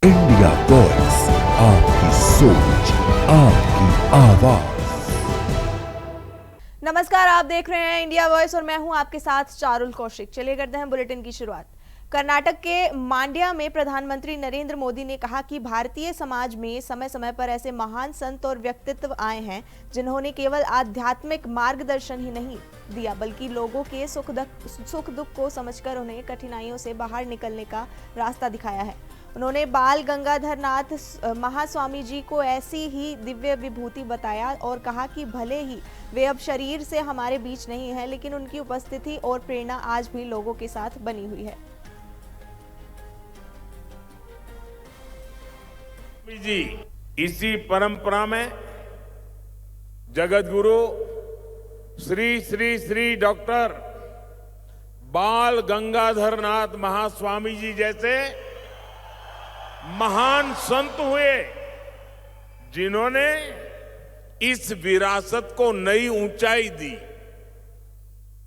India voice, आपकी सोच, आपकी आवाज। नमस्कार, आप देख रहे हैं इंडिया वॉइस और मैं हूं आपके साथ चारुल कौशिक। चलिए करते हैं बुलेटिन की शुरुआत। कर्नाटक के मांड्या में प्रधानमंत्री नरेंद्र मोदी ने कहा कि भारतीय समाज में समय समय पर ऐसे महान संत और व्यक्तित्व आए हैं जिन्होंने केवल आध्यात्मिक मार्गदर्शन ही नहीं दिया बल्कि लोगों के सुख दुख को समझकर उन्हें कठिनाइयों से बाहर निकलने का रास्ता दिखाया है। उन्होंने बाल गंगाधर नाथ महास्वामी जी को ऐसी ही दिव्य विभूति बताया और कहा कि भले ही वे अब शरीर से हमारे बीच नहीं है, लेकिन उनकी उपस्थिति और प्रेरणा आज भी लोगों के साथ बनी हुई है। जी, इसी परंपरा में जगत गुरु श्री श्री श्री डॉक्टर बाल गंगाधर नाथ महास्वामी जी जैसे महान संत हुए जिन्होंने इस विरासत को नई ऊंचाई दी।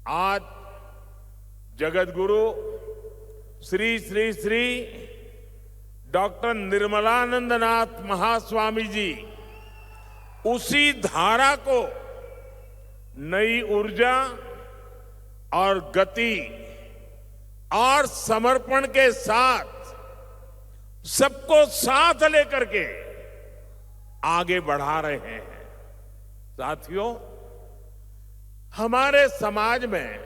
आज जगत गुरु श्री श्री श्री डॉक्टर निर्मलानंद नाथ महास्वामी जी उसी धारा को नई ऊर्जा और गति और समर्पण के साथ सबको साथ लेकर के आगे बढ़ा रहे हैं। साथियों, हमारे समाज में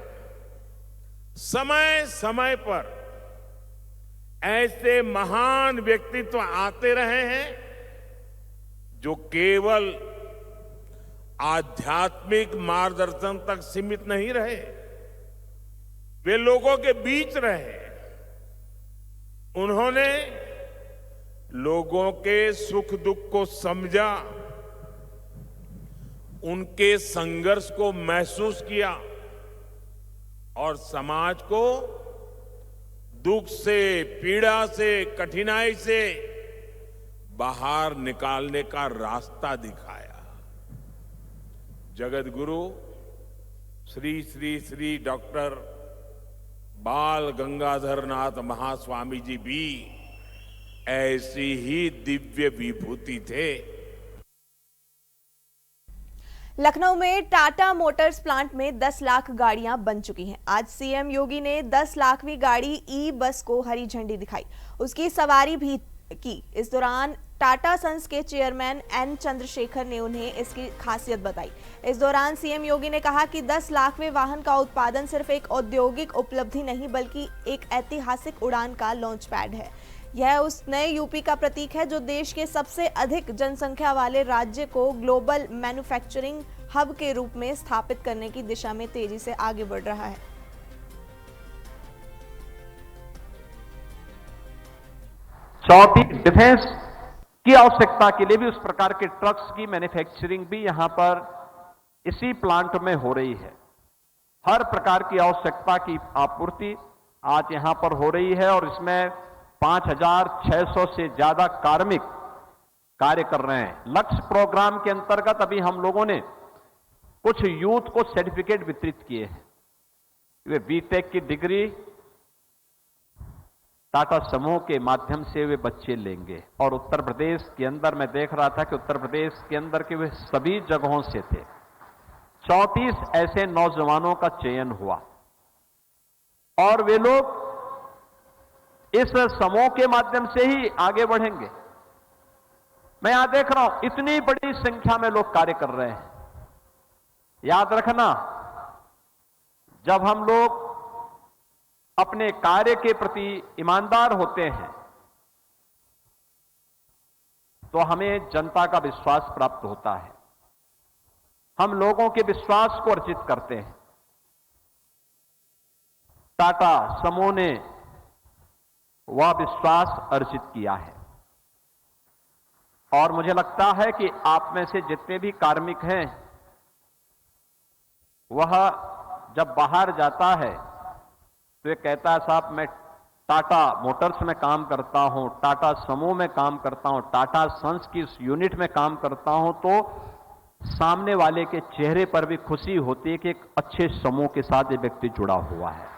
समय समय पर ऐसे महान व्यक्तित्व आते रहे हैं जो केवल आध्यात्मिक मार्गदर्शन तक सीमित नहीं रहे, वे लोगों के बीच रहे। उन्होंने लोगों के सुख दुख को समझा, उनके संघर्ष को महसूस किया और समाज को दुख से, पीड़ा से, कठिनाई से बाहर निकालने का रास्ता दिखाया। जगत गुरु श्री श्री श्री डॉक्टर बाल गंगाधर नाथ महास्वामी जी भी ऐसी ही दिव्य विभूति थे। लखनऊ में टाटा मोटर्स प्लांट में 10 लाख गाड़ियां बन चुकी हैं। आज सीएम योगी ने 10 लाखवीं गाड़ी ई बस को हरी झंडी दिखाई, उसकी सवारी भी की। इस दौरान टाटा सन्स के चेयरमैन एन चंद्रशेखर ने उन्हें इसकी खासियत बताई। इस दौरान सीएम योगी ने कहा कि 10 लाखवें वाहन का उत्पादन सिर्फ एक औद्योगिक उपलब्धि नहीं बल्कि एक ऐतिहासिक उड़ान का लॉन्च पैड है। यह उस नए यूपी का प्रतीक है जो देश के सबसे अधिक जनसंख्या वाले राज्य को ग्लोबल मैन्युफैक्चरिंग हब के रूप में स्थापित करने की दिशा में तेजी से आगे बढ़ रहा है। चौथी, डिफेंस की आवश्यकता के लिए भी उस प्रकार के ट्रक्स की मैन्युफैक्चरिंग भी यहां पर इसी प्लांट में हो रही है। हर प्रकार की आवश्यकता की आपूर्ति आज यहां पर हो रही है और इसमें 5,600 से ज्यादा कार्मिक कार्य कर रहे हैं। लक्ष्य प्रोग्राम के अंतर्गत अभी हम लोगों ने कुछ यूथ को सर्टिफिकेट वितरित किए हैं। वे बीटेक की डिग्री टाटा समूह के माध्यम से वे बच्चे लेंगे और उत्तर प्रदेश के अंदर मैं देख रहा था कि उत्तर प्रदेश के अंदर के वे सभी जगहों से थे। 34 ऐसे नौजवानों का चयन हुआ और वे लोग इस समूह के माध्यम से ही आगे बढ़ेंगे। मैं यहां देख रहा हूं इतनी बड़ी संख्या में लोग कार्य कर रहे हैं। याद रखना, जब हम लोग अपने कार्य के प्रति ईमानदार होते हैं तो हमें जनता का विश्वास प्राप्त होता है। हम लोगों के विश्वास को अर्जित करते हैं। टाटा समूह ने वह विश्वास अर्जित किया है और मुझे लगता है कि आप में से जितने भी कार्मिक हैं वह जब बाहर जाता है तो ये कहता है, साहब मैं टाटा मोटर्स में काम करता हूं, टाटा समूह में काम करता हूं, टाटा सन्स की इस यूनिट में काम करता हूं, तो सामने वाले के चेहरे पर भी खुशी होती है कि एक अच्छे समूह के साथ ये व्यक्ति जुड़ा हुआ है।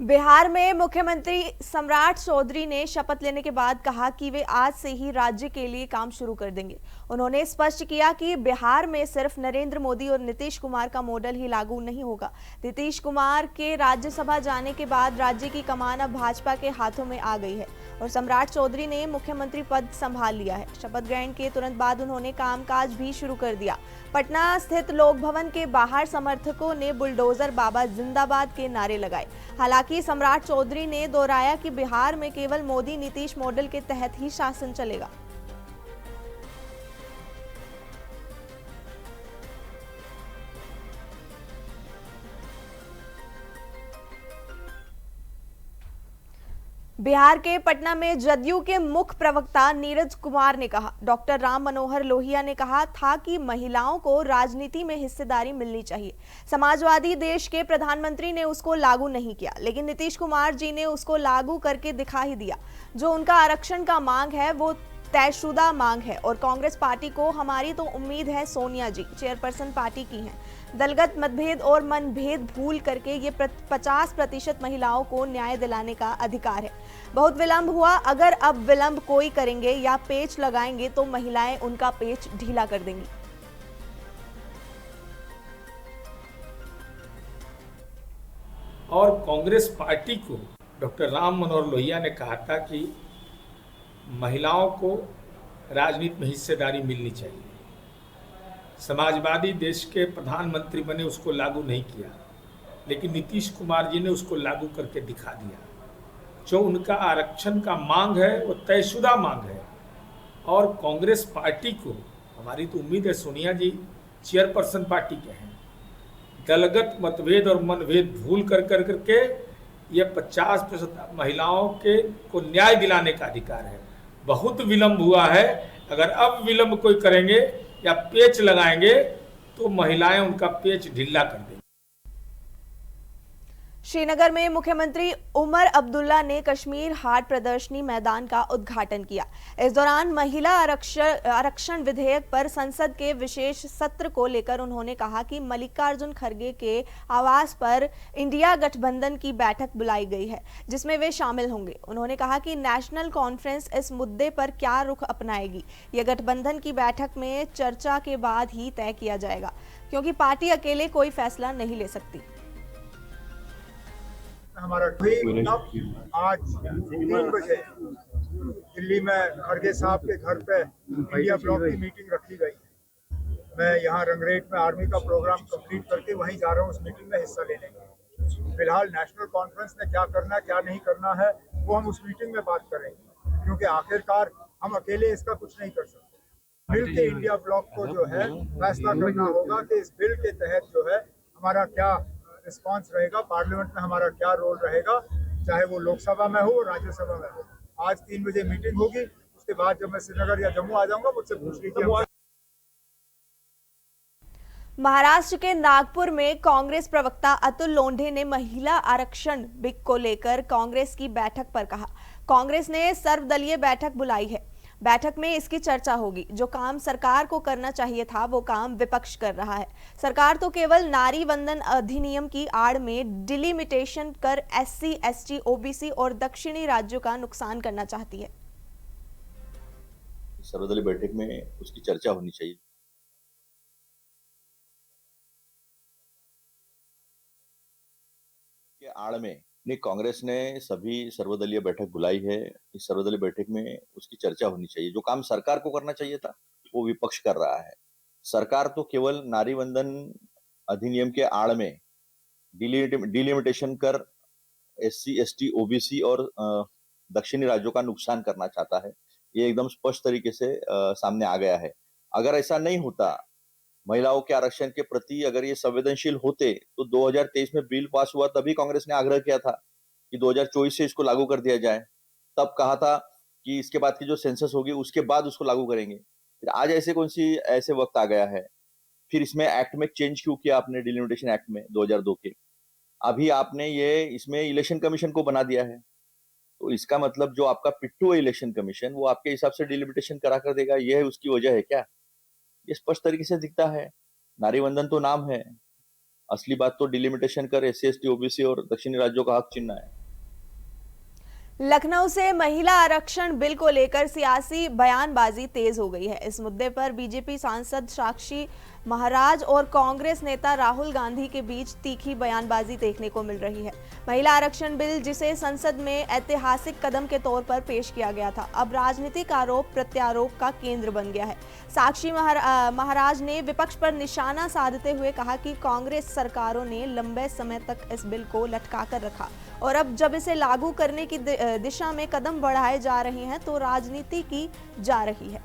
बिहार में मुख्यमंत्री सम्राट चौधरी ने शपथ लेने के बाद कहा कि वे आज से ही राज्य के लिए काम शुरू कर देंगे। उन्होंने स्पष्ट किया कि बिहार में सिर्फ नरेंद्र मोदी और नीतीश कुमार का मॉडल ही लागू नहीं होगा। नीतीश कुमार के राज्यसभा जाने के बाद राज्य की कमान अब भाजपा के हाथों में आ गई है और सम्राट चौधरी ने मुख्यमंत्री पद संभाल लिया है। शपथ ग्रहण के तुरंत बाद उन्होंने कामकाज भी शुरू कर दिया। पटना स्थित लोक भवन के बाहर समर्थकों ने बुलडोजर बाबा जिंदाबाद के नारे लगाए। हालांकि सम्राट चौधरी ने दोहराया कि बिहार में केवल मोदी नीतीश मॉडल के तहत ही शासन चलेगा। बिहार के पटना में जदयू के मुख्य प्रवक्ता नीरज कुमार ने कहा, डॉक्टर राम मनोहर लोहिया ने कहा था कि महिलाओं को राजनीति में हिस्सेदारी मिलनी चाहिए। समाजवादी देश के प्रधानमंत्री ने उसको लागू नहीं किया, लेकिन नीतीश कुमार जी ने उसको लागू करके दिखा ही दिया। जो उनका आरक्षण का मांग है वो तयशुदा मांग है और कांग्रेस पार्टी को हमारी तो उम्मीद है सोनिया जी चेयरपर्सन पार्टी की हैं। दलगत मतभेद और मनभेद भूल करके ये 50% महिलाओं को न्याय दिलाने का अधिकार है। बहुत विलंब हुआ, अगर अब विलंब कोई करेंगे या पेच लगाएंगे तो महिलाएं उनका पेच ढीला कर देंगी। और कांग्रेस पार्टी को डॉक्टर राम मनोहर लोहिया ने कहा था कि महिलाओं को राजनीति में हिस्सेदारी मिलनी चाहिए। समाजवादी देश के प्रधानमंत्री बने, उसको लागू नहीं किया, लेकिन नीतीश कुमार जी ने उसको लागू करके दिखा दिया। जो उनका आरक्षण का मांग है वो तयशुदा मांग है और कांग्रेस पार्टी को हमारी तो उम्मीद है सोनिया जी चेयरपर्सन पार्टी के हैं। दलगत मतभेद और मनभेद भूल करके ये 50% महिलाओं के को न्याय दिलाने का अधिकार है। बहुत विलंब हुआ है, अगर अब विलंब कोई करेंगे या पेच लगाएंगे तो महिलाएं उनका पेच ढीला कर देंगी। श्रीनगर में मुख्यमंत्री उमर अब्दुल्ला ने कश्मीर हाट प्रदर्शनी मैदान का उद्घाटन किया। इस दौरान महिला आरक्षण विधेयक पर संसद के विशेष सत्र को लेकर उन्होंने कहा कि मल्लिकार्जुन खड़गे के आवास पर इंडिया गठबंधन की बैठक बुलाई गई है, जिसमें वे शामिल होंगे। उन्होंने कहा कि नेशनल कॉन्फ्रेंस इस मुद्दे पर क्या रुख अपनाएगी, यह गठबंधन की बैठक में चर्चा के बाद ही तय किया जाएगा, क्योंकि पार्टी अकेले कोई फैसला नहीं ले सकती। हमारा ट्वीट आज 3 बजे दिल्ली में खड़गे साहब के घर पे इंडिया ब्लॉक की मीटिंग रखी गई है। मैं यहाँ रंगरेट में आर्मी का प्रोग्राम कंप्लीट करके वहीं जा रहा हूँ उस मीटिंग में हिस्सा लेने। फिलहाल नेशनल कॉन्फ्रेंस ने क्या करना है क्या नहीं करना है वो हम उस मीटिंग में बात करेंगे, क्योंकि आखिरकार हम अकेले इसका कुछ नहीं कर सकते। मिल के इंडिया ब्लॉक को जो है फैसला करना होगा कि इस बिल के तहत जो है हमारा क्या रिस्पांस रहेगा, पार्लियामेंट में हमारा क्या रोल रहेगा, चाहे वो लोकसभा में हो राज्यसभा में हो। आज 3 बजे मीटिंग होगी, उसके बाद जब मैं श्रीनगर या जम्मू आ जाऊंगा मुझसे पूछ लीजिए। महाराष्ट्र के नागपुर में कांग्रेस प्रवक्ता अतुल लोंढे ने महिला आरक्षण बिल को लेकर कांग्रेस की बैठक पर कहा, कांग्रेस ने सर्वदलीय बैठक बुलाई है। बैठक में इसकी चर्चा होगी। जो काम सरकार को करना चाहिए था वो काम विपक्ष कर रहा है। सरकार तो केवल नारी वंदन अधिनियम की आड़ में डिलिमिटेशन कर SC, ST, OBC और दक्षिणी राज्यों का नुकसान करना चाहती है। सर्वदलीय बैठक में उसकी चर्चा होनी चाहिए। के आड़ में नहीं, कांग्रेस ने सभी सर्वदलीय बैठक बुलाई है। इस सर्वदलीय बैठक में उसकी चर्चा होनी चाहिए। जो काम सरकार को करना चाहिए था वो विपक्ष कर रहा है। सरकार तो केवल नारी वंदन अधिनियम के आड़ में डिलिमिटेशन कर SC, ST, OBC और दक्षिणी राज्यों का नुकसान करना चाहता है। ये एकदम स्पष्ट तरीके से सामने आ गया है। अगर ऐसा नहीं होता, महिलाओं के आरक्षण के प्रति अगर ये संवेदनशील होते तो 2023 में बिल पास हुआ तभी कांग्रेस ने आग्रह किया था कि 2024 से इसको लागू कर दिया जाए। तब कहा था कि इसके बाद की जो सेंसस होगी उसके बाद उसको लागू करेंगे। फिर आज ऐसे वक्त आ गया है। फिर इसमें एक्ट में चेंज क्यों किया आपने, डिलिमिटेशन एक्ट में 2002 के? अभी आपने ये इसमें इलेक्शन कमीशन को बना दिया है। तो इसका मतलब जो आपका पिट्ठू है इलेक्शन कमीशन, वो आपके हिसाब से डिलिमिटेशन करा कर देगा, ये उसकी वजह है क्या? ये स्पष्ट तरीके से दिखता है। नारी वंदन तो नाम है, असली बात तो डिलिमिटेशन कर SC, ST, OBC और दक्षिणी राज्यों का हक छीनना है। लखनऊ से महिला आरक्षण बिल को लेकर सियासी बयानबाजी तेज हो गई है। इस मुद्दे पर बीजेपी सांसद साक्षी महाराज और कांग्रेस नेता राहुल गांधी के बीच तीखी बयानबाजी देखने को मिल रही है। महिला आरक्षण बिल, जिसे संसद में ऐतिहासिक कदम के तौर पर पेश किया गया था, अब राजनीतिक आरोप प्रत्यारोप का केंद्र बन गया है। साक्षी महाराज ने विपक्ष पर निशाना साधते हुए कहा कि कांग्रेस सरकारों ने लंबे समय तक इस बिल को लटका कर रखा और अब जब इसे लागू करने की दिशा में कदम बढ़ाए जा रहे हैं तो राजनीति की जा रही है।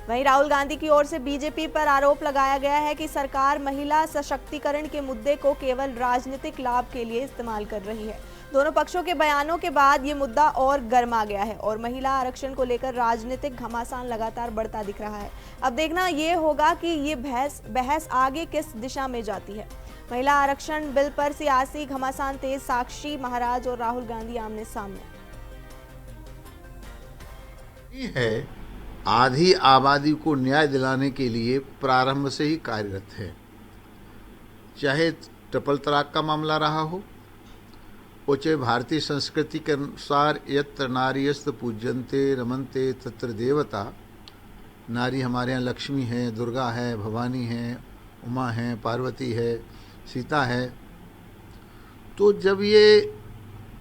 वहीं राहुल गांधी की ओर से बीजेपी पर आरोप लगाया गया है कि सरकार महिला सशक्तिकरण के मुद्दे को केवल राजनीतिक लाभ के लिए इस्तेमाल कर रही है। दोनों पक्षों के बयानों के बाद ये मुद्दा और गर्मा गया है और महिला आरक्षण को लेकर राजनीतिक घमासान लगातार बढ़ता दिख रहा है। अब देखना ये होगा कि ये बहस आगे किस दिशा में जाती है। महिला आरक्षण बिल पर सियासी घमासान तेज, साक्षी महाराज और राहुल गांधी आमने सामने है। आधी आबादी को न्याय दिलाने के लिए प्रारंभ से ही कार्यरत है। चाहे ट्रिपल तलाक का मामला रहा हो और चाहे भारतीय संस्कृति के अनुसार यत्र नारीयस्त पूज्यन्ते रमन्ते तत्र देवता, नारी हमारे यहाँ लक्ष्मी है, दुर्गा है, भवानी है, उमा है, पार्वती है, सीता है। तो जब ये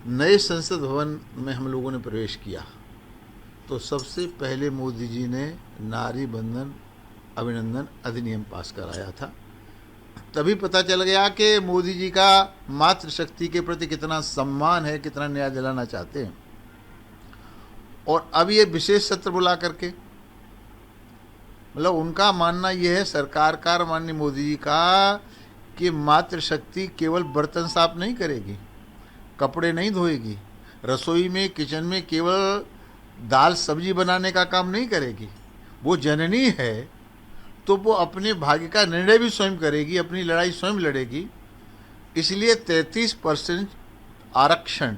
नए संसद भवन में हम लोगों ने प्रवेश किया तो सबसे पहले मोदी जी ने नारी बंधन अभिनंदन अधिनियम पास कराया था। तभी पता चल गया कि मोदी जी का मातृशक्ति के प्रति कितना सम्मान है, कितना न्याय दिलाना चाहते हैं। और अब ये विशेष सत्र बुला करके, मतलब उनका मानना यह है, सरकार का माननीय मोदी जी का, कि मातृशक्ति केवल बर्तन साफ नहीं करेगी, कपड़े नहीं धोएगी, रसोई में किचन में केवल दाल सब्जी बनाने का काम नहीं करेगी। वो जननी है तो वो अपने भाग्य का निर्णय भी स्वयं करेगी, अपनी लड़ाई स्वयं लड़ेगी। इसलिए 33% आरक्षण,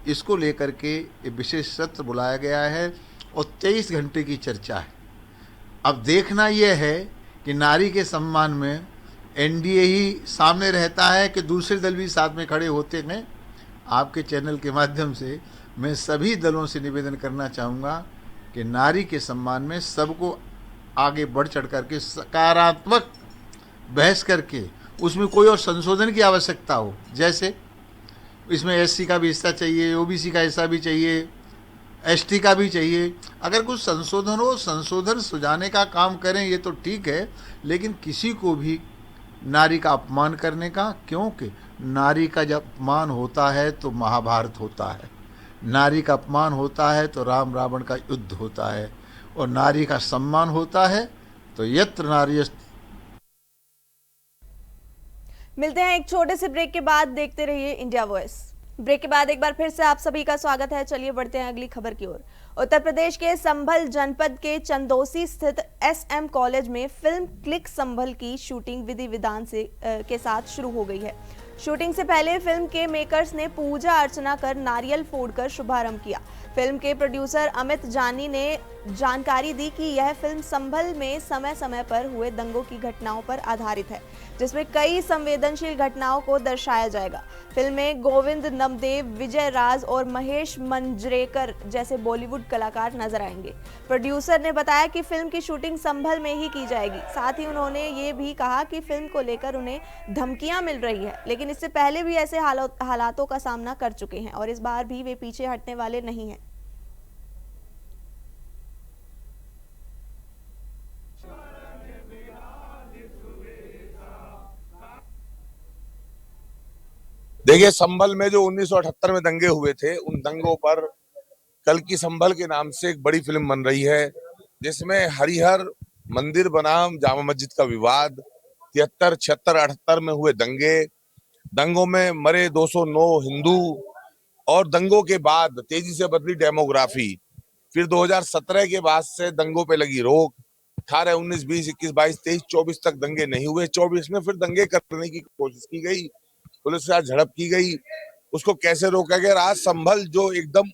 इसको लेकर के एक विशेष सत्र बुलाया गया है और 23 घंटे की चर्चा है। अब देखना यह है कि नारी के सम्मान में एनडीए ही सामने रहता है कि दूसरे दल भी साथ में खड़े होते हैं। आपके चैनल के माध्यम से मैं सभी दलों से निवेदन करना चाहूँगा कि नारी के सम्मान में सबको आगे बढ़ चढ़ करके सकारात्मक बहस करके उसमें कोई और संशोधन की आवश्यकता हो, जैसे इसमें एससी का भी हिस्सा चाहिए, ओबीसी का हिस्सा भी चाहिए, एसटी का भी चाहिए। अगर कुछ संशोधन हो, संशोधन सुझाने का काम करें, ये तो ठीक है, लेकिन किसी को भी नारी का अपमान करने का, क्योंकि नारी का जब अपमान होता है तो महाभारत होता है, नारी का अपमान होता है तो राम रावण का युद्ध होता है, और नारी का सम्मान होता है तो यत्र नारीयस्त। मिलते हैं एक छोटे से ब्रेक के बाद, देखते रहिए इंडिया वॉइस। ब्रेक के बाद एक बार फिर से आप सभी का स्वागत है। चलिए बढ़ते हैं अगली खबर की ओर। उत्तर प्रदेश के संभल जनपद के चंदौसी स्थित एसएम कॉलेज में फिल्म क्लिक संभल की शूटिंग विधि विधान के साथ शुरू हो गई है। शूटिंग से पहले फिल्म के मेकर्स ने पूजा अर्चना कर नारियल फोड़कर शुभारंभ किया। फिल्म के प्रोड्यूसर अमित जानी ने जानकारी दी कि यह फिल्म संभल में समय समय पर हुए दंगों की घटनाओं पर आधारित है, जिसमें कई संवेदनशील घटनाओं को दर्शाया जाएगा। फिल्म में गोविंद नमदेव, विजय राज और महेश मंजरेकर जैसे बॉलीवुड कलाकार नजर आएंगे। प्रोड्यूसर ने बताया कि फिल्म की शूटिंग संभल में ही की जाएगी। साथ ही उन्होंने ये भी कहा कि फिल्म को लेकर उन्हें धमकियां मिल रही है, लेकिन इससे पहले भी ऐसे हालातों का सामना कर चुके हैं और इस बार भी वे पीछे हटने वाले नहीं हैं। देखिए, संभल में जो 1978 में दंगे हुए थे, उन दंगों पर कल की संभल के नाम से एक बड़ी फिल्म बन रही है, जिसमें हरिहर मंदिर बनाम जामा मस्जिद का विवाद, 73, 76, 78 में हुए दंगों में मरे 209 हिंदू, और दंगों के बाद तेजी से बदली डेमोग्राफी। फिर 2017 के बाद से दंगों पे लगी रोक। 18, 19, 20, 21, 22, 23, 24 तक दंगे नहीं हुए। 24 में फिर दंगे करने की कोशिश की गई, पुलिस के साथ झड़प की गई, उसको कैसे रोका गया। आज संभल जो एकदम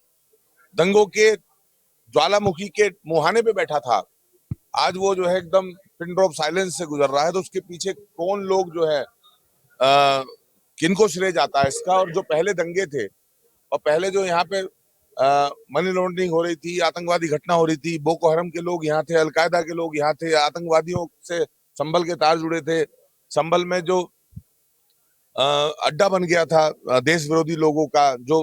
दंगों के ज्वालामुखी के मुहाने पे बैठा था, आज वो जो है एकदम पिन ड्रॉप साइलेंस से गुजर रहा है। तो उसके पीछे कौन लोग जो है, किनको श्रेय जाता है इसका। और जो पहले दंगे थे और पहले जो यहाँ पे मनी लॉन्ड्रिंग हो रही थी, आतंकवादी घटना हो रही थी, बोको हरम के लोग यहाँ थे, अलकायदा के लोग यहाँ थे, आतंकवादियों से संभल के तार जुड़े थे। संभल में जो अड्डा बन गया था देश विरोधी लोगों का, जो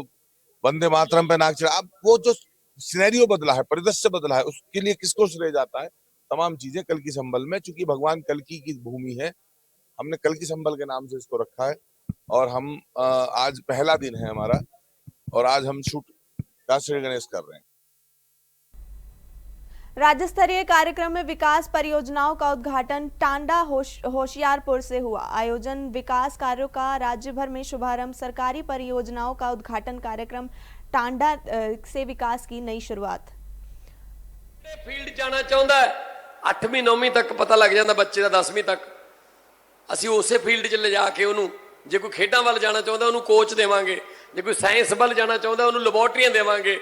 वंदे मातरम पे नाक चढ़ा, अब वो जो सिनेरियो बदला है, परिदृश्य बदला है, उसके लिए किसको श्रेय जाता है? तमाम चीजें कल्कि संभल में, चूंकि भगवान कल्कि की भूमि है, हमने कल्कि संभल के नाम से इसको रखा है। और हम आज पहला दिन है हमारा, और आज हम शूट का श्री गणेश कर रहे हैं। राज्य स्तरीय कार्यक्रम में विकास परियोजनाओं का उद्घाटन टांडा होशियारपुर से हुआ। आयोजन विकास कार्यों का राज्य भर में शुभारंभ, सरकारी परियोजनाओं का उद्घाटन कार्यक्रम, टांडा से विकास की नई शुरुआत। फील्ड जाना चाहता है 8वीं 9वीं तक पता लग जाता बच्चे का, 10वीं तक असी उस फील्ड च ले जाके उन्होंने, जो कोई खेडों वाल जाना चाहता उन्होंने कोच देवांगे, जो कोई साइंस वाल जाना चाहता उन्होंने लैबोरेटरियां देवांगे,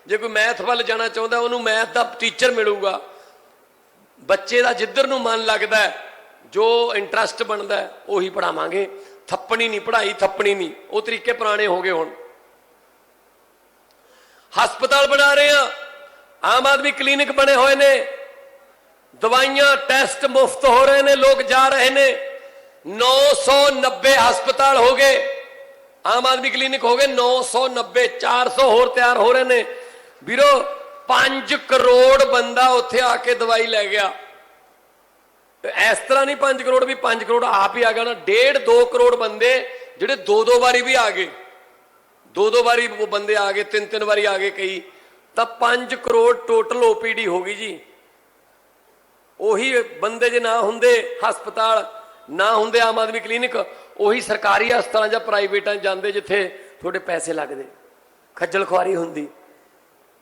जो कोई मैथ वाल जाना चाहता उन्होंने मैथ का टीचर मिलूगा। बच्चे का जिधर नूं मन लगता है, जो इंटरस्ट बनता है उही पढ़ावांगे। थप्पणी नहीं, पढ़ाई थप्पणी नहीं, वो तरीके पुराने हो गए। हुण हस्पताल बना रहे हैं, आम आदमी क्लीनिक बने हुए ने, दवाइयां टेस्ट मुफ्त हो रहे ने, लोग जा रहे ने। 990 हस्पताल हो गए, आम आदमी क्लिनिक हो गए 990, 400 होर तैयार हो रहे ने। ਵੀਰੋ 5 करोड़ बंदा उत्थे आके दवाई लै गया। इस तरह नहीं 5 करोड़ भी, 5 करोड़ आप ही आ गया ना। 1.5-2 करोड़ बंदे जिहड़े 2-2 बारी भी आ गए, 2-2 बारी वो बंदे आ गए, 3-3 बारी आ गए कई, तब 5 करोड़ टोटल ओपीडी होगी जी। ਉਹੀ ਬੰਦੇ ਜੇ ਨਾ ਹੁੰਦੇ ਹਸਪਤਾਲ, ਨਾ ਹੁੰਦੇ ਆਮ ਆਦਮੀ ਕਲੀਨਿਕ, ਉਹੀ ਸਰਕਾਰੀ ਹਸਪਤਾਲਾਂ ਜਾਂ ਪ੍ਰਾਈਵੇਟਾਂ ਜਾਂਦੇ ਜਿੱਥੇ ਤੁਹਾਡੇ ਪੈਸੇ ਲੱਗਦੇ, ਖੱਜਲ ਖੁਆਰੀ ਹੁੰਦੀ।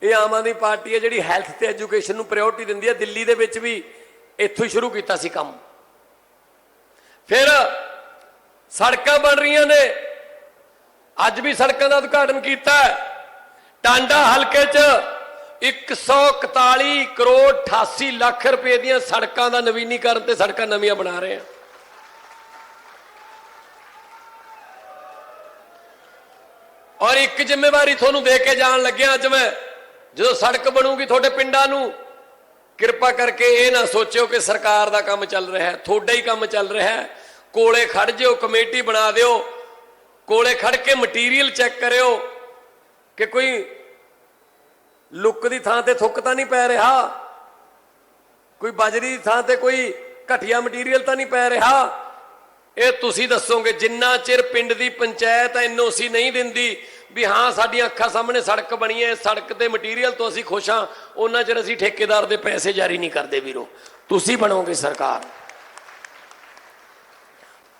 ਇਹ ਆਮ ਆਦਮੀ ਪਾਰਟੀ ਹੈ ਜਿਹੜੀ ਹੈਲਥ ਤੇ ਐਜੂਕੇਸ਼ਨ ਨੂੰ ਪ੍ਰਾਇੋਰਟੀ ਦਿੰਦੀ ਹੈ। ਦਿੱਲੀ ਦੇ ਵਿੱਚ ਵੀ ਇੱਥੋਂ ਹੀ ਸ਼ੁਰੂ ਕੀਤਾ ਸੀ ਕੰਮ। ਫਿਰ ਸੜਕਾਂ ਬਣ ਰਹੀਆਂ ਨੇ, ਅੱਜ ਵੀ ਸੜਕਾਂ ਦਾ ਉਦਘਾਟਨ ਕੀਤਾ। ਟਾਂਡਾ ਹਲਕੇ 'ਚ 141 करोड़ 88 लाख रुपए ਦੀਆਂ ਸੜਕਾਂ ਦਾ ਨਵੀਨੀਕਰਨ ਤੇ ਸੜਕਾਂ ਨਵੀਆਂ ਬਣਾ ਰਹੇ ਆ। ਔਰ ਇੱਕ ਜ਼ਿੰਮੇਵਾਰੀ ਤੁਹਾਨੂੰ ਦੇ ਕੇ ਜਾਣ ਲੱਗਿਆ ਅੱਜ ਮੈਂ, ਜਦੋਂ ਸੜਕ ਬਣੂਗੀ ਤੁਹਾਡੇ ਪਿੰਡਾਂ ਨੂੰ, ਕਿਰਪਾ ਕਰਕੇ ਇਹ ਨਾ ਸੋਚਿਓ ਕਿ ਸਰਕਾਰ ਦਾ ਕੰਮ ਚੱਲ ਰਿਹਾ ਹੈ, ਤੁਹਾਡਾ ਹੀ ਕੰਮ ਚੱਲ ਰਿਹਾ ਹੈ। ਕੋਲੇ ਖੜ ਜਿਓ, ਕਮੇਟੀ ਬਣਾ ਦਿਓ, ਕੋਲੇ ਖੜ ਕੇ ਮਟੀਰੀਅਲ ਚੈੱਕ ਕਰਿਓ ਕਿ ਕੋਈ ਲੁੱਕ ਦੀ ਥਾਂ ਤੇ ਥੁੱਕ ਤਾਂ ਨਹੀਂ ਪੈ ਰਿਹਾ, ਕੋਈ ਬਜਰੀ ਦੀ ਥਾਂ ਤੇ ਕੋਈ ਘਟੀਆ ਮਟੀਰੀਅਲ ਤਾਂ ਨਹੀਂ ਪੈ ਰਿਹਾ। ਇਹ ਤੁਸੀਂ ਦੱਸੋਗੇ। ਜਿੰਨਾ ਚਿਰ ਪਿੰਡ ਦੀ ਪੰਚਾਇਤ ਐਨਓਸੀ ਨਹੀਂ ਦਿੰਦੀ ਵੀ ਹਾਂ ਸਾਡੀਆਂ ਅੱਖਾਂ ਸਾਹਮਣੇ ਸੜਕ ਬਣੀ ਹੈ, ਸੜਕ ਦੇ ਮਟੀਰੀਅਲ ਤੋਂ ਅਸੀਂ ਖੁਸ਼ ਹਾਂ, ਉਹਨਾਂ ਚਿਰ ਅਸੀਂ ਠੇਕੇਦਾਰ ਦੇ ਪੈਸੇ ਜਾਰੀ ਨਹੀਂ ਕਰਦੇ। ਵੀਰੋ ਤੁਸੀਂ ਬਣੋਗੇ ਸਰਕਾਰ।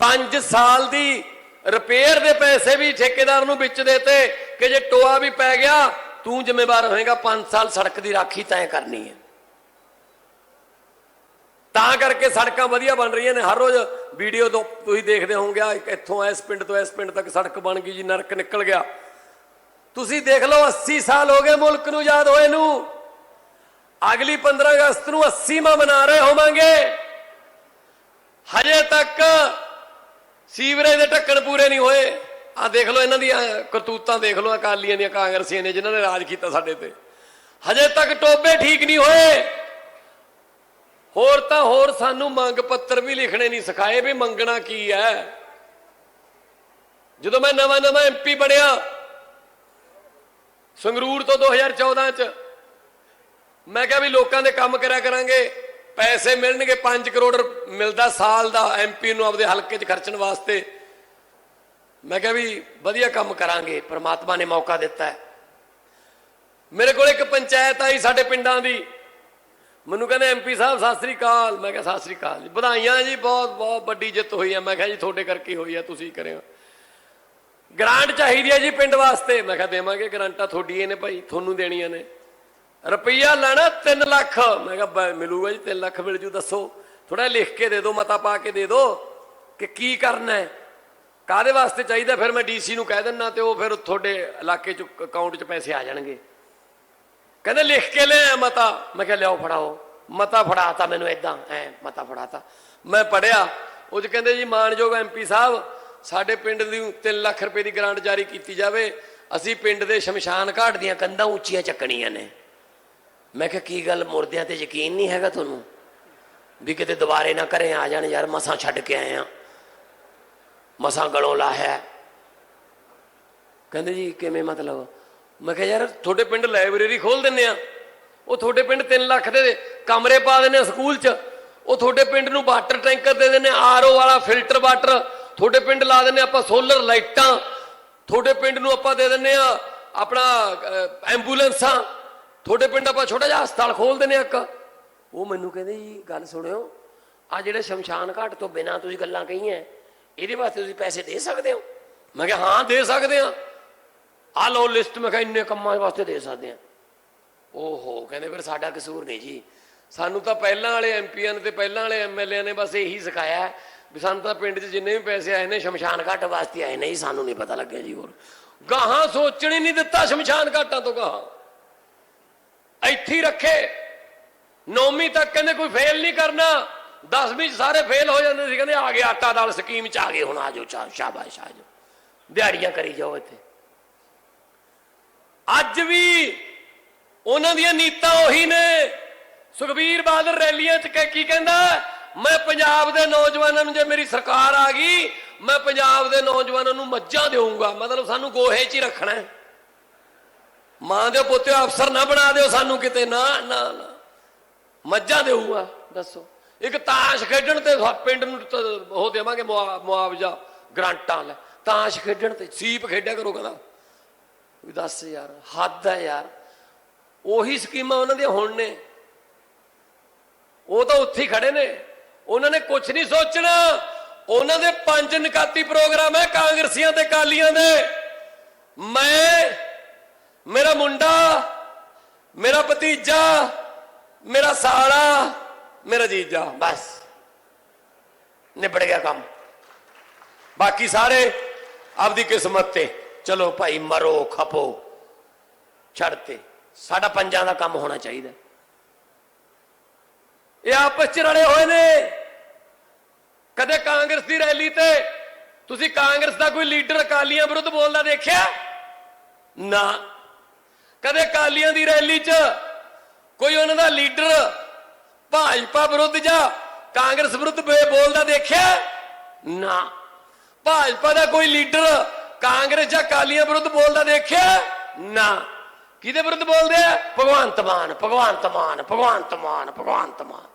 5 ਸਾਲ ਦੀ ਰਿਪੇਅਰ ਦੇ ਪੈਸੇ ਵੀ ਠੇਕੇਦਾਰ ਨੂੰ ਵਿੱਚ ਦੇਤੇ ਕਿ ਜੇ ਟੋਆ ਵੀ ਪੈ ਗਿਆ ਤੂੰ ਜ਼ਿੰਮੇਵਾਰ ਹੋਏਗਾ, 5 ਸਾਲ ਸੜਕ ਦੀ ਰਾਖੀ ਤੈਂ ਕਰਨੀ ਹੈ। ਤਾਂ ਕਰਕੇ ਸੜਕਾਂ ਵਧੀਆ ਬਣ ਰਹੀਆਂ ਨੇ। ਹਰ ਰੋਜ਼ ਵੀਡੀਓ ਤੋਂ ਤੁਸੀਂ ਦੇਖਦੇ ਹੋਵੋਗੇ, ਇੱਥੋਂ ਇਸ ਪਿੰਡ ਤੋਂ ਇਸ ਪਿੰਡ ਤੱਕ ਸੜਕ ਬਣ ਗਈ ਜੀ, ਨਰਕ ਨਿਕਲ ਗਿਆ। ਤੁਸੀਂ ਦੇਖ ਲਓ 80 ਸਾਲ ਹੋ ਗਏ ਮੁਲਕ ਨੂੰ ਆਜ਼ਾਦ ਹੋਏ ਨੂੰ। ਅਗਲੀ 15 ਅਗਸਤ ਨੂੰ 80ਵਾਂ ਮਨਾ ਰਹੇ ਹੋਵਾਂਗੇ। ਹਜੇ ਤੱਕ ਸੀਵਰੇਜ ਦੇ ਢੱਕਣ ਪੂਰੇ ਨਹੀਂ ਹੋਏ। ਆ ਦੇਖ ਲਓ ਇਹਨਾਂ ਦੀਆਂ ਕਰਤੂਤਾਂ, ਦੇਖ ਲਓ ਅਕਾਲੀਆਂ ਦੀਆਂ, ਕਾਂਗਰਸੀਆਂ ਨੇ ਜਿਨ੍ਹਾਂ ਨੇ ਰਾਜ ਕੀਤਾ ਸਾਡੇ ਤੇ। ਹਜੇ ਤੱਕ ਟੋਬੇ ਠੀਕ ਨਹੀਂ ਹੋਏ। ਹੋਰ ਤਾਂ ਹੋਰ ਸਾਨੂੰ ਮੰਗ ਪੱਤਰ ਵੀ ਲਿਖਣੇ ਨਹੀਂ ਸਿਖਾਏ ਵੀ ਮੰਗਣਾ ਕੀ ਹੈ। ਜਦੋਂ ਮੈਂ ਨਵਾਂ ਐਮਪੀ ਬਣਿਆ ਸੰਗਰੂਰ ਤੋਂ 2014 ਚ, ਮੈਂ ਕਿਹਾ ਵੀ ਲੋਕਾਂ ਦੇ ਕੰਮ ਕਰਿਆ ਕਰਾਂਗੇ, ਪੈਸੇ ਮਿਲਣਗੇ। 5 ਕਰੋੜ ਮਿਲਦਾ ਸਾਲ ਦਾ ਐਮਪੀ ਨੂੰ ਆਪਦੇ ਹਲਕੇ 'ਚ ਖਰਚਣ ਵਾਸਤੇ। ਮੈਂ ਕਿਹਾ ਵੀ ਵਧੀਆ ਕੰਮ ਕਰਾਂਗੇ, ਪ੍ਰਮਾਤਮਾ ਨੇ ਮੌਕਾ ਦਿੱਤਾ ਹੈ। ਮੇਰੇ ਕੋਲ ਇੱਕ ਪੰਚਾਇਤ ਆਈ ਸਾਡੇ ਪਿੰਡਾਂ ਦੀ, ਮੈਨੂੰ ਕਹਿੰਦੇ ਐਮਪੀ ਸਾਹਿਬ ਸਤਿ ਸ੍ਰੀ ਅਕਾਲ। ਮੈਂ ਕਿਹਾ ਸਤਿ ਸ੍ਰੀ ਅਕਾਲ ਜੀ, ਵਧਾਈਆਂ ਜੀ, ਬਹੁਤ ਬਹੁਤ ਵੱਡੀ ਜਿੱਤ ਹੋਈ ਹੈ। ਮੈਂ ਕਿਹਾ ਜੀ ਤੁਹਾਡੇ ਕਰਕੇ ਹੋਈ ਹੈ, ਤੁਸੀਂ ਕਰਿਓ। ਗ੍ਰਾਂਟ ਚਾਹੀਦੀ ਹੈ ਜੀ ਪਿੰਡ ਵਾਸਤੇ। ਮੈਂ ਕਿਹਾ ਦੇਵਾਂਗੇ, ਗ੍ਰਾਂਟਾਂ ਤੁਹਾਡੀਆਂ ਨੇ ਭਾਈ, ਤੁਹਾਨੂੰ ਦੇਣੀਆਂ ਨੇ। ਰੁਪਈਆ ਲੈਣਾ 3 ਲੱਖ। ਮੈਂ ਕਿਹਾ ਮਿਲੂਗਾ ਜੀ, 3 ਲੱਖ ਮਿਲ ਜੂ। ਦੱਸੋ, ਥੋੜਾ ਲਿਖ ਕੇ ਦੇ ਦਿਓ, ਮਤਾ ਪਾ ਕੇ ਦੇ ਦਿਓ ਕਿ ਕੀ ਕਰਨਾ ਹੈ, ਕਾਹਦੇ ਵਾਸਤੇ ਚਾਹੀਦਾ। ਫਿਰ ਮੈਂ ਡੀਸੀ ਨੂੰ ਕਹਿ ਦਿੰਦਾ ਤੇ ਉਹ ਫਿਰ ਤੁਹਾਡੇ ਇਲਾਕੇ 'ਚ ਅਕਾਊਂਟ 'ਚ ਪੈਸੇ ਆ ਜਾਣਗੇ। ਕਹਿੰਦੇ ਲਿਖ ਕੇ ਲੈ ਮਤਾ। ਮੈਂ ਕਿਹਾ ਲਿਆਓ, ਫੜਾਓ। ਮਤਾ ਫੜਾਤਾ ਮੈਨੂੰ, ਏਦਾਂ ਮਤਾ ਫੜਾਤਾ। ਮੈਂ ਪੜਿਆ, ਉਹ 'ਚ ਕਹਿੰਦੇ ਜੀ ਮਾਨਯੋਗ ਐਮਪੀ ਸਾਹਿਬ, ਸਾਡੇ ਪਿੰਡ ਦੀ 3 ਲੱਖ ਰੁਪਏ ਦੀ ਗ੍ਰਾਂਟ ਜਾਰੀ ਕੀਤੀ ਜਾਵੇ। ਅਸੀਂ ਪਿੰਡ ਦੇ ਸ਼ਮਸ਼ਾਨ ਘਾਟ ਦੀਆਂ ਕੰਧਾਂ ਉੱਚੀਆਂ ਚੱਕਣੀਆਂ ਨੇ। ਮੈਂ ਕਿਹਾ ਕੀ ਗੱਲ, ਮੁਰਦਿਆਂ ਤੇ ਯਕੀਨ ਨਹੀਂ ਹੈਗਾ ਤੁਹਾਨੂੰ ਵੀ ਕਿਤੇ ਦੁਬਾਰੇ ਨਾ ਘਰੇ ਆ ਜਾਣ? ਯਾਰ ਮਸਾਂ ਛੱਡ ਕੇ ਆਏ ਆ, ਮਸਾਂ ਗਲੋਂ ਲਾਹਿਆ। ਕਹਿੰਦੇ ਜੀ ਕਿਵੇਂ ਮਤਲਬ? ਮੈਂ ਕਿਹਾ ਯਾਰ ਤੁਹਾਡੇ ਪਿੰਡ ਲਾਇਬ੍ਰੇਰੀ ਖੋਲ ਦਿੰਦੇ ਆ, ਉਹ ਤੁਹਾਡੇ ਪਿੰਡ 3 ਲੱਖ ਦੇ ਕਮਰੇ ਪਾ ਦਿੰਦੇ ਆ ਸਕੂਲ 'ਚ, ਉਹ ਤੁਹਾਡੇ ਪਿੰਡ ਨੂੰ ਵਾਟਰ ਟੈਂਕਰ ਦੇ ਦਿੰਦੇ, RO ਵਾਲਾ ਫਿਲਟਰ ਵਾਟਰ ਤੁਹਾਡੇ ਪਿੰਡ ਲਾ ਦਿੰਦੇ ਆਪਾਂ, ਸੋਲਰ ਲਾਈਟਾਂ ਤੁਹਾਡੇ ਪਿੰਡ ਨੂੰ ਆਪਾਂ ਦੇ ਦਿੰਦੇ ਆ, ਆਪਣਾ ਐਂਬੂਲੈਂਸਾਂ ਤੁਹਾਡੇ ਪਿੰਡ ਆਪਾਂ ਛੋਟਾ ਜਿਹਾ ਹਸਪਤਾਲ ਖੋਲ ਦਿੰਦੇ ਆ ਇੱਕ। ਉਹ ਮੈਨੂੰ ਕਹਿੰਦੇ ਜੀ ਗੱਲ ਸੁਣਿਓ, ਆ ਜਿਹੜੇ ਸ਼ਮਸ਼ਾਨ ਘਾਟ ਤੋਂ ਬਿਨਾਂ ਤੁਸੀਂ ਗੱਲਾਂ ਕਹੀਆਂ ਇਹਦੇ ਵਾਸਤੇ ਤੁਸੀਂ ਪੈਸੇ ਦੇ ਸਕਦੇ ਹੋ? ਮੈਂ ਕਿਹਾ ਹਾਂ ਦੇ ਸਕਦੇ ਆ, ਆ ਲਓ ਲਿਸਟ। ਮੈਂ ਕਿਹਾ ਇੰਨੇ ਕੰਮਾਂ ਵਾਸਤੇ ਦੇ ਸਕਦੇ ਆ। ਓਹੋ ਕਹਿੰਦੇ ਫਿਰ ਸਾਡਾ ਕਸੂਰ ਨਹੀਂ ਜੀ, ਸਾਨੂੰ ਤਾਂ ਪਹਿਲਾਂ ਵਾਲੇ MPਆਂ ਨੇ ਤੇ ਪਹਿਲਾਂ ਵਾਲੇ MLA ਨੇ ਬਸ ਇਹੀ ਸਿਖਾਇਆ ਵੀ ਸਾਨੂੰ ਤਾਂ ਪਿੰਡ 'ਚ ਜਿੰਨੇ ਵੀ ਪੈਸੇ ਆਏ ਨੇ ਸ਼ਮਸ਼ਾਨ ਘਾਟ ਵਾਸਤੇ ਆਏ ਨੇ, ਸਾਨੂੰ ਨਹੀਂ ਪਤਾ ਲੱਗਿਆ ਜੀ। ਹੋਰ ਗਾਹਾਂ ਸੋਚਣ ਹੀ ਨਹੀਂ ਦਿੱਤਾ ਸ਼ਮਸ਼ਾਨ ਘਾਟਾਂ ਤੋਂ ਗਾਹਾਂ, ਇੱਥੇ ਹੀ ਰੱਖੇ। 9ਵੀਂ ਤੱਕ ਕਹਿੰਦੇ ਕੋਈ ਫੇਲ ਨਹੀਂ ਕਰਨਾ, 10ਵੀਂ 'ਚ ਸਾਰੇ ਫੇਲ ਹੋ ਜਾਂਦੇ ਸੀ। ਕਹਿੰਦੇ ਆ ਗਏ ਆਟਾ ਦਾਲ ਸਕੀਮ 'ਚ ਆ ਗਏ, ਹੁਣ ਆ ਜਾਓ, ਸ਼ਾਬਾਸ਼ ਆ ਜਾਓ, ਦਿਹਾੜੀਆਂ ਕਰੀ ਜਾਓ ਇੱਥੇ। ਅੱਜ ਵੀ ਉਹਨਾਂ ਦੀਆਂ ਨੀਤਾਂ ਉਹੀ ਨੇ। ਸੁਖਬੀਰ ਬਾਦਲ ਰੈਲੀਆਂ 'ਚ ਕੀ ਕਹਿੰਦਾ? ਮੈਂ ਪੰਜਾਬ ਦੇ ਨੌਜਵਾਨਾਂ ਨੂੰ, ਜੇ ਮੇਰੀ ਸਰਕਾਰ ਆ ਗਈ, ਮੈਂ ਪੰਜਾਬ ਦੇ ਨੌਜਵਾਨਾਂ ਨੂੰ ਮੱਝਾਂ ਦੇਵਾਂਗਾ। ਮਤਲਬ ਸਾਨੂੰ ਗੋਹੇ 'ਚ ਹੀ ਰੱਖਣਾ, ਮਾਂ ਦੇ ਪੁੱਤੇ ਅਫਸਰ ਨਾ ਬਣਾ ਦਿਓ ਸਾਨੂੰ ਕਿਤੇ, ਨਾ ਨਾ ਨਾ, ਮੱਝਾਂ ਦੇਊਗਾ। ਦੱਸੋ, ਇੱਕ ਤਾਸ਼ ਖੇਡਣ ਤੇ ਪਿੰਡ ਨੂੰ ਉਹ ਦੇਵਾਂਗੇ ਮੁਆਵਜ਼ਾ, ਗਰਾਂਟਾਂ ਲੈ, ਤਾਸ਼ ਖੇਡਣ ਤੇ ਸੀਪ ਖੇਡਿਆ ਕਰੋ। ਕਹਿੰਦਾ ਦੱਸ ਯਾਰ, ਹੱਦ ਹੈ ਯਾਰ। ਉਹੀ ਸਕੀਮਾਂ ਉਹਨਾਂ ਦੀਆਂ ਹੁਣ ਨੇ, ਉਹ ਤਾਂ ਉੱਥੇ ਹੀ ਖੜੇ ਨੇ, ਉਹਨਾਂ ਨੇ ਕੁਝ ਨਹੀਂ ਸੋਚਣਾ। ਉਹਨਾਂ ਦੇ 5 ਨਿਕਾਤੀ ਪ੍ਰੋਗਰਾਮ ਹੈ ਕਾਂਗਰਸੀਆਂ ਤੇ ਅਕਾਲੀਆਂ ਦੇ। ਮੈਂ, ਮੇਰਾ ਮੁੰਡਾ, ਮੇਰਾ ਭਤੀਜਾ, ਮੇਰਾ ਸਾਲਾ, ਮੇਰਾ ਜੀਜਾ, ਬਸ ਨਿਬੜ ਗਿਆ ਕੰਮ। ਬਾਕੀ ਸਾਰੇ ਆਪਦੀ ਕਿਸਮਤ ਤੇ ਚਲੋ ਭਾਈ, ਮਰੋ ਖਪੋ, ਛੱਡਤੇ। ਸਾਡਾ ਪੰਜਾਂ ਦਾ ਕੰਮ ਹੋਣਾ ਚਾਹੀਦਾ। ਇਹ ਆਪਸ ਚ ਰਲੇ ਹੋਏ ਨੇ। ਕਦੇ ਕਾਂਗਰਸ ਦੀ ਰੈਲੀ ਤੇ ਤੁਸੀਂ ਕਾਂਗਰਸ ਦਾ ਕੋਈ ਲੀਡਰ ਅਕਾਲੀਆਂ ਵਿਰੁੱਧ ਬੋਲਦਾ ਦੇਖਿਆ? ਨਾ। ਕਦੇ ਅਕਾਲੀਆਂ ਦੀ ਰੈਲੀ 'ਚ ਕੋਈ ਉਹਨਾਂ ਦਾ ਲੀਡਰ ਭਾਜਪਾ ਵਿਰੁੱਧ ਜਾਂ ਕਾਂਗਰਸ ਵਿਰੁੱਧ ਬੋਲਦਾ ਦੇਖਿਆ? ਨਾ। ਭਾਜਪਾ ਦਾ ਕੋਈ ਲੀਡਰ ਕਾਂਗਰਸ ਜਾਂ ਅਕਾਲੀਆਂ ਵਿਰੁੱਧ ਬੋਲਦਾ ਦੇਖਿਆ? ਨਾ। ਕਿਹਦੇ ਵਿਰੁੱਧ ਬੋਲਦੇ ਆ? ਭਗਵੰਤ ਮਾਨ, ਭਗਵੰਤ ਮਾਨ, ਭਗਵੰਤ ਮਾਨ, ਭਗਵੰਤ ਮਾਨ।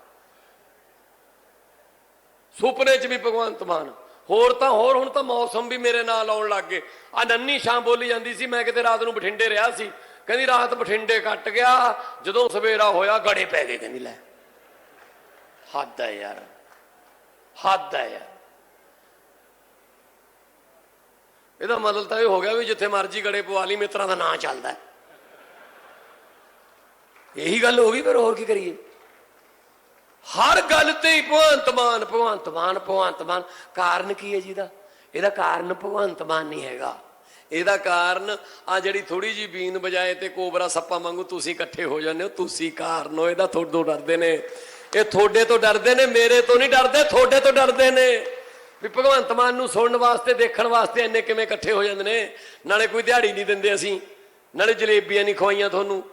ਸੁਪਨੇ 'ਚ ਵੀ ਭਗਵੰਤ ਮਾਨ। ਹੋਰ ਤਾਂ ਹੋਰ, ਹੁਣ ਤਾਂ ਮੌਸਮ ਵੀ ਮੇਰੇ ਨਾਲ ਆਉਣ ਲੱਗ ਗਏ। ਆ ਨੰਨੀ ਸ਼ਾਮ ਬੋਲੀ ਜਾਂਦੀ ਸੀ, ਮੈਂ ਕਿਤੇ ਰਾਤ ਨੂੰ ਬਠਿੰਡੇ ਰਿਹਾ ਸੀ, ਕਹਿੰਦੀ ਰਾਤ ਬਠਿੰਡੇ ਕੱਟ ਗਿਆ, ਜਦੋਂ ਸਵੇਰਾ ਹੋਇਆ ਗੜੇ ਪੈ ਗਏ। ਕਹਿੰਦੀ ਲੈ, ਹੱਦ ਹੈ ਯਾਰ, ਹੱਦ ਹੈ ਯਾਰ। ਇਹਦਾ ਮਤਲਬ ਤਾਂ ਇਹ ਹੋ ਗਿਆ ਵੀ ਜਿੱਥੇ ਮਰਜੀ ਗੜੇ ਪਵਾ ਲਈ, ਮਿੱਤਰਾਂ ਦਾ ਨਾਂ ਚੱਲਦਾ। ਇਹੀ ਗੱਲ ਹੋ ਗਈ, ਫਿਰ ਹੋਰ ਕੀ ਕਰੀਏ? ਹਰ ਗੱਲ ਤੇ ਹੀ ਭਗਵੰਤ ਮਾਨ, ਭਗਵੰਤ ਮਾਨ, ਭਗਵੰਤ ਮਾਨ। ਕਾਰਨ ਕੀ ਹੈ ਜੀ ਦਾ? ਇਹਦਾ ਕਾਰਨ ਭਗਵੰਤ ਮਾਨ ਨਹੀਂ ਹੈਗਾ। ਇਹਦਾ ਕਾਰਨ ਆ ਜਿਹੜੀ ਥੋੜੀ ਜੀ ਬੀਨ ਬਜਾਏ ਤੇ ਕੋਬਰਾ ਸੱਪਾਂ ਵਾਂਗੂ ਤੁਸੀਂ ਇਕੱਠੇ ਹੋ ਜਾਂਦੇ ਹੋ, ਤੁਸੀਂ ਕਾਰਨ ਹੋ ਇਹਦਾ। ਤੁਹਾਡੇ ਤੋਂ ਡਰਦੇ ਨੇ ਇਹ, ਤੁਹਾਡੇ ਤੋਂ ਡਰਦੇ ਨੇ, ਮੇਰੇ ਤੋਂ ਨਹੀਂ ਡਰਦੇ, ਤੁਹਾਡੇ ਤੋਂ ਡਰਦੇ ਨੇ ਵੀ ਭਗਵੰਤ ਮਾਨ ਨੂੰ ਸੁਣਨ ਵਾਸਤੇ, ਦੇਖਣ ਵਾਸਤੇ ਇੰਨੇ ਕਿਵੇਂ ਇਕੱਠੇ ਹੋ ਜਾਂਦੇ ਨੇ। ਨਾਲੇ ਕੋਈ ਦਿਹਾੜੀ ਨਹੀਂ ਦਿੰਦੇ ਅਸੀਂ, ਨਾਲੇ ਜਲੇਬੀਆਂ ਨਹੀਂ ਖਵਾਈਆਂ ਤੁਹਾਨੂੰ।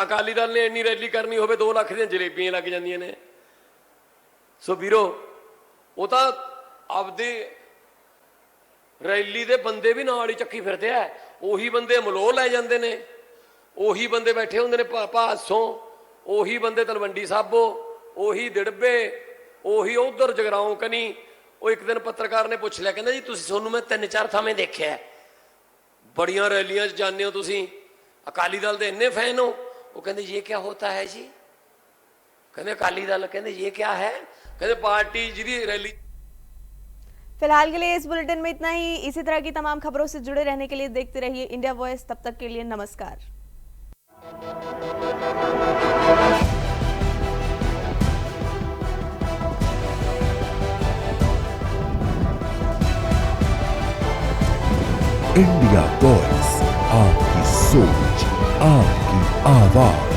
ਅਕਾਲੀ ਦਲ ਨੇ ਇੰਨੀ ਰੈਲੀ ਕਰਨੀ ਹੋਵੇ 2 ਲੱਖ ਦੀਆਂ ਜਲੇਬੀਆਂ ਲੱਗ ਜਾਂਦੀਆਂ ਨੇ। ਸੋ ਵੀਰੋ, ਉਹ ਤਾਂ ਆਪਦੇ ਰੈਲੀ ਦੇ ਬੰਦੇ ਵੀ ਨਾਲ ਹੀ ਚੱਕੀ ਫਿਰਦੇ ਆ। ਉਹੀ ਬੰਦੇ ਮਲੋਹ ਲੈ ਜਾਂਦੇ ਨੇ, ਉਹੀ ਬੰਦੇ ਬੈਠੇ ਹੁੰਦੇ ਨੇ ਭਾਸੋਂ, ਉਹੀ ਬੰਦੇ ਤਲਵੰਡੀ ਸਾਬੋ, ਉਹੀ ਦਿੜਬੇ, ਉਹੀ ਉਧਰ ਜਗਰਾਉਂ ਕਨੀ। ਉਹ ਇੱਕ ਦਿਨ ਪੱਤਰਕਾਰ ਨੇ ਪੁੱਛ ਲਿਆ, ਕਹਿੰਦਾ ਜੀ ਤੁਹਾਨੂੰ ਮੈਂ 3-4 ਥਾਵੇਂ ਦੇਖਿਆ, ਬੜੀਆਂ ਰੈਲੀਆਂ 'ਚ ਜਾਂਦੇ ਹੋ ਤੁਸੀਂ, ਅਕਾਲੀ ਦਲ ਦੇ ਇੰਨੇ ਫੈਨ ਹੋ? ਉਹ ਕਹਿੰਦੇ ਇਹ ਕਿਆ ਹੋਤਾ ਹੈ ਜੀ? ਕਹਿੰਦੇ अकाली दल, कहते ये क्या है? कहते पार्टी जिदी रैली। फिलहाल के लिए इस बुलेटिन में इतना ही। इसी तरह की तमाम खबरों से जुड़े रहने के लिए देखते रहिए इंडिया वॉइस। तब तक के लिए नमस्कार। इंडिया वॉइस, आपकी सोच, आपकी आवाज।